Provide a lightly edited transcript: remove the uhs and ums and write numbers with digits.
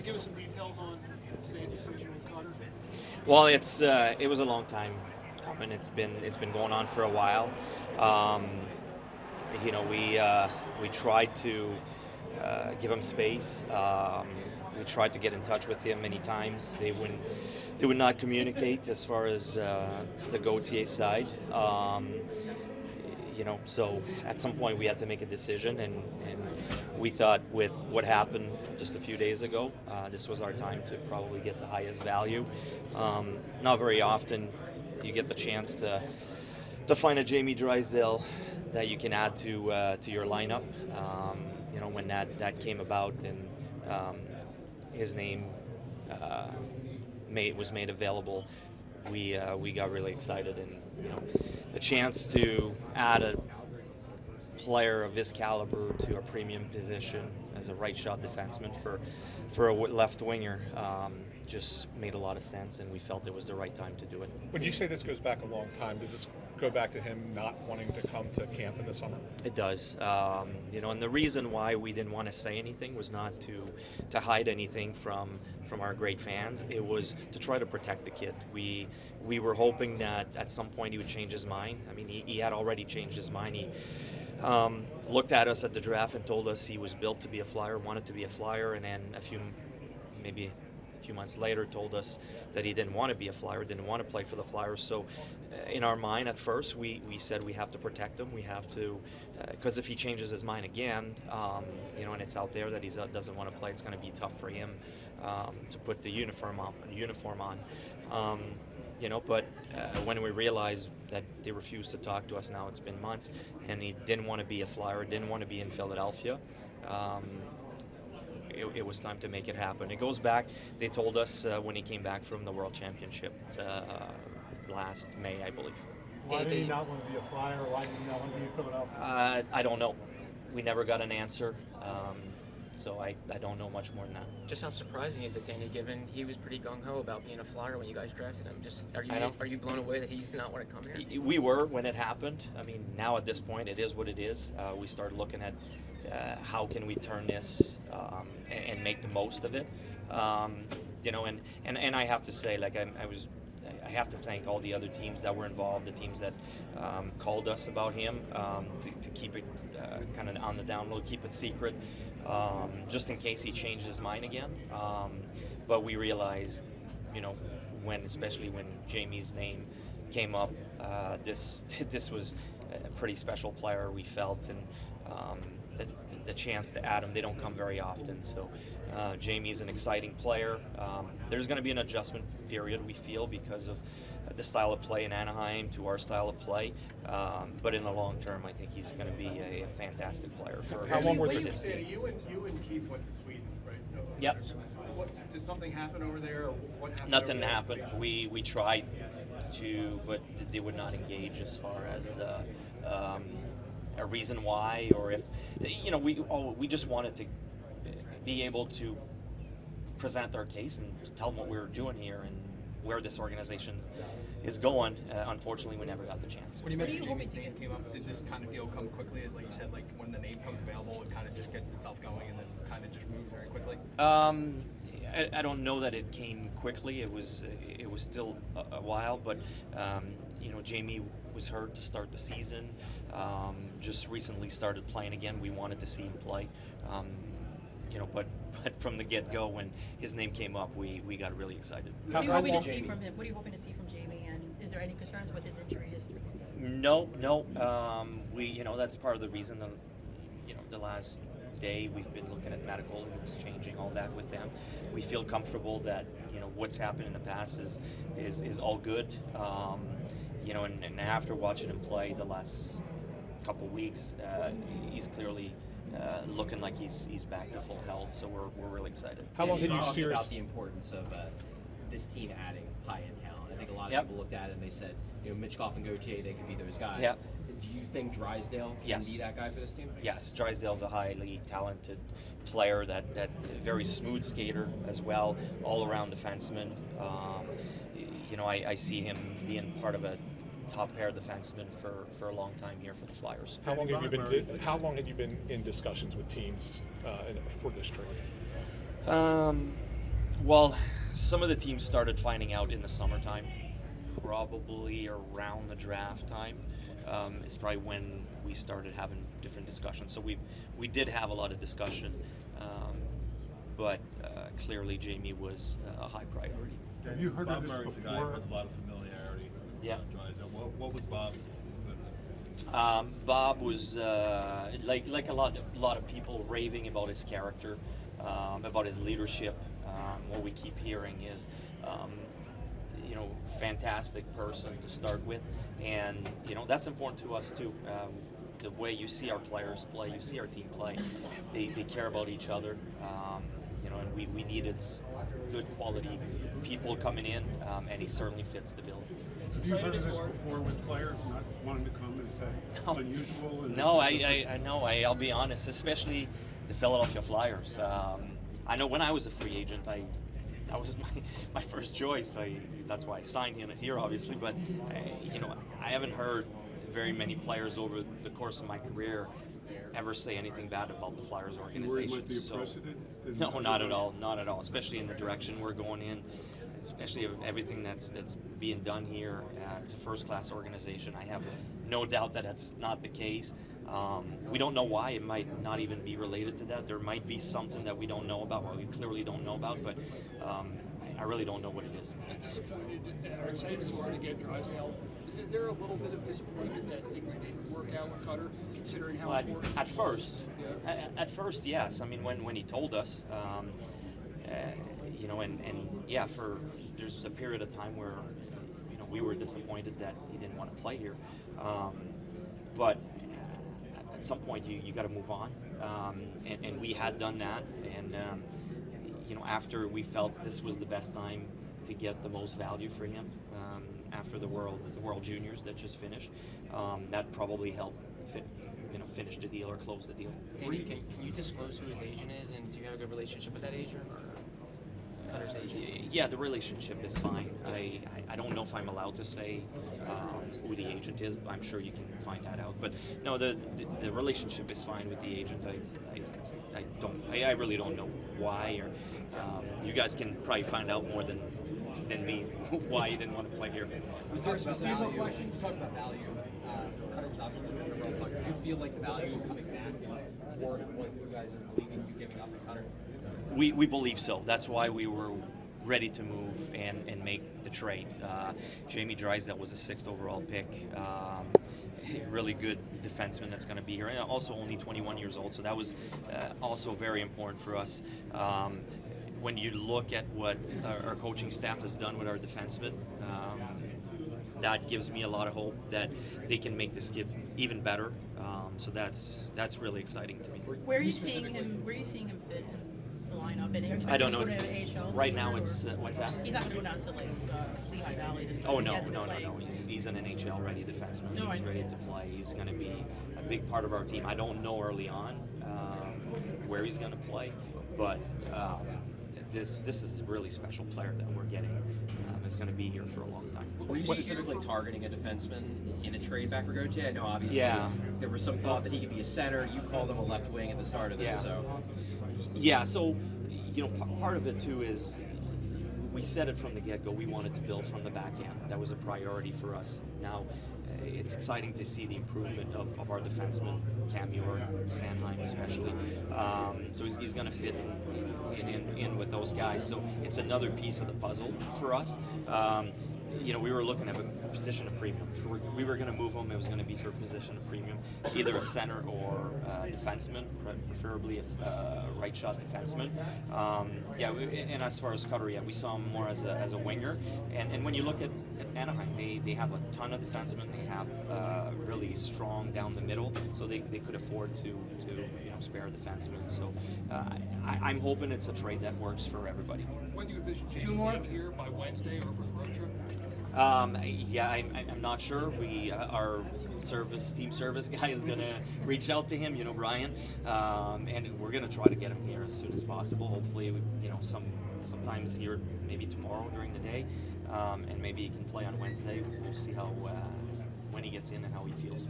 you give us some details on today's decision with Cutter? Well, it was a long time coming. It's been going on for a while. Um, we tried to give him space. We tried to get in touch with him many times. They would not communicate as far as the Gauthier side. So at some point we had to make a decision, and we thought with what happened just a few days ago, this was our time to probably get the highest value. Not very often you get the chance to find a Jamie Drysdale that you can add to your lineup. When that came about and his name was made available, we got really excited, and the chance to add a player of his caliber to a premium position as a right shot defenseman for a left winger just made a lot of sense, and we felt it was the right time to do it. When you say this goes back a long time, does this go back to him not wanting to come to camp in the summer? It does. And the reason why we didn't want to say anything was not to hide anything from our great fans. It was to try to protect the kid. We were hoping that at some point he would change his mind. I mean, he had already changed his mind. He looked at us at the draft and told us he was built to be a Flyer, wanted to be a Flyer, and then maybe a few months later told us that he didn't want to be a Flyer, didn't want to play for the Flyers. So in our mind at first, we said we have to protect him. We have to, because if he changes his mind again, and it's out there that he doesn't want to play, it's going to be tough for him to put the uniform on. But when we realized that they refused to talk to us, now it's been months, and he didn't want to be a Flyer, didn't want to be in Philadelphia, it was time to make it happen. It goes back, they told us when he came back from the World Championship last May, I believe. Why did he not want to be a Flyer? Why did he not want to be in Philadelphia? I don't know. We never got an answer. So I don't know much more than that. Just how surprising is it, Dany, given he was pretty gung-ho about being a Flyer when you guys drafted him? Are you blown away that he did not want to come here? We were when it happened. I mean, now at this point, it is what it is. We started looking at how can we turn this and make the most of it. And I have to say, like I have to thank all the other teams that were involved, the teams that called us about him to keep it kind of on the down low, keep it secret, just in case he changed his mind again. But we realized, especially when Jamie's name came up, this was a pretty special player, we felt, and the chance to add him, they don't come very often. So Jamie's an exciting player. There's going to be an adjustment period, we feel, because of the style of play in Anaheim to our style of play. But in the long term, I think he's going to be a fantastic player for his team. You and Keith went to Sweden, right? Yep. Did something happen over there? Or what happened? Nothing happened. We tried to, but they would not engage as far as a reason why, or if we just wanted to be able to present our case and tell them what we were doing here and where this organization is going. Unfortunately, we never got the chance. When you mentioned Jamie's name came up, did this kind of deal come quickly? As like you said, like when the name comes available, it kind of just gets itself going and then kind of just moves very quickly? I don't know that it came quickly. It was still a while, but Jamie was hurt to start the season. Just recently started playing again. We wanted to see him play. But from the get-go, when his name came up, we got really excited. What are you hoping to see from him? What are you hoping to see from Jamie? And is there any concerns with his injury history? No. That's part of the reason that, the last day we've been looking at medical and just changing all that with them. We feel comfortable that, what's happened in the past is all good. And after watching him play the last couple weeks, he's clearly looking like he's back to full health, so we're really excited. How long did you talk about the importance of this team adding high-end talent? I think a lot of people looked at it and they said, Mitchkoff and Gauthier, they could be those guys. Yep. Do you think Drysdale can be that guy for this team? Yes, Drysdale's a highly talented player, that very smooth skater as well, all-around defenseman. I see him being part of a top pair defenseman for a long time here for the Flyers. How long have you been in discussions with teams for this trade? Well, some of the teams started finding out in the summertime, probably around the draft time. Is probably when we started having different discussions. So we did have a lot of discussion, but clearly Jamie was a high priority. Have you heard Bob of this Murray's a guy who before? has a lot of familiarity with Yeah. Drysdale. What was Bob's? Bob was like a lot of people raving about his character, about his leadership. What we keep hearing is, fantastic person to start with, and that's important to us too. The way you see our players play, you see our team play, they care about each other. And we needed good quality people coming in, and he certainly fits the bill. Have you heard of this before with players not wanting to come and say unusual? And No, I know. I'll be honest, especially the Philadelphia Flyers. I know when I was a free agent, that was my first choice. That's why I signed here, obviously. But I haven't heard very many players over the course of my career ever say anything bad about the Flyers you worried organization. might be a precedent? No, not at all. Not at all. Especially in the direction we're going in. Especially of everything that's being done here. It's a first-class organization. I have no doubt that that's not the case. We don't know why. It might not even be related to that. There might be something that we don't know about, well, we clearly don't know about, but I really don't know what it is. As disappointed and excited as we are to get Drysdale, is there a little bit of disappointment that things didn't work out with Cutter, considering how Well, important? at first, Yeah. at first, yes. I mean, when he told us, there's a period of time where we were disappointed that he didn't want to play here, but at some point you got to move on, and we had done that, and after we felt this was the best time to get the most value for him, after the World Juniors that just finished, that probably helped finish the deal or close the deal. Dany, can you disclose who his agent is, and do you have a good relationship with that agent, or Cutter's agent? Yeah, the relationship is fine. I don't know if I'm allowed to say who the agent is. But I'm sure you can find that out. But no, the relationship is fine with the agent. I really don't know why, or you guys can probably find out more than me why he didn't want to play here. Was there some value? Talk about value. Cutter was obviously a number player. Do you feel like the value of coming back is more than what you guys are believing you giving up at Cutter? We believe so. That's why we were ready to move and make the trade. Jamie Drysdale was a 6th overall pick. Really good defenseman that's going to be here, and also only 21 years old. So that was also very important for us. When you look at what our coaching staff has done with our defensemen, that gives me a lot of hope that they can make this kid even better. So that's really exciting to me. Where are you seeing him? Where are you seeing him fit in the lineup? And are you I don't expecting know. him to go It's to AHL right now. somewhere, It's or- what's that? He's not going to go down to Lehigh Valley to Oh no, get to no, play. no, no. He's an NHL-ready defenseman. No, I He's know. ready to play. He's going to be a big part of our team. I don't know early on where he's going to play, but this is a really special player that we're getting. It's going to be here for a long time. Were you specifically targeting a defenseman in a trade back for Gauthier? I know obviously there was some thought that he could be a center. You called him a left wing at the start of this, so. Yeah, so part of it too is we said it from the get-go. We wanted to build from the back end. That was a priority for us. Now, it's exciting to see the improvement of our defensemen, Cam Muir, Sandheim especially. So he's going to fit in with those guys. So it's another piece of the puzzle for us. We were looking at a position of premium. If we were going to move him, it was going to be for a position of premium, either a center or a defenseman, preferably a right shot defenseman. And as far as Cutter, we saw him more as a winger. And when you look at Anaheim, they have a ton of defensemen. They have really strong down the middle, so they could afford to spare a defenseman. So I'm hoping it's a trade that works for everybody. When do you envision Jamie being here, by Wednesday or for the road trip? I'm not sure. Our team service guy is going to reach out to him, Brian, and we're going to try to get him here as soon as possible. Hopefully, sometimes here, maybe tomorrow during the day, and maybe he can play on Wednesday. We'll see how when he gets in and how he feels.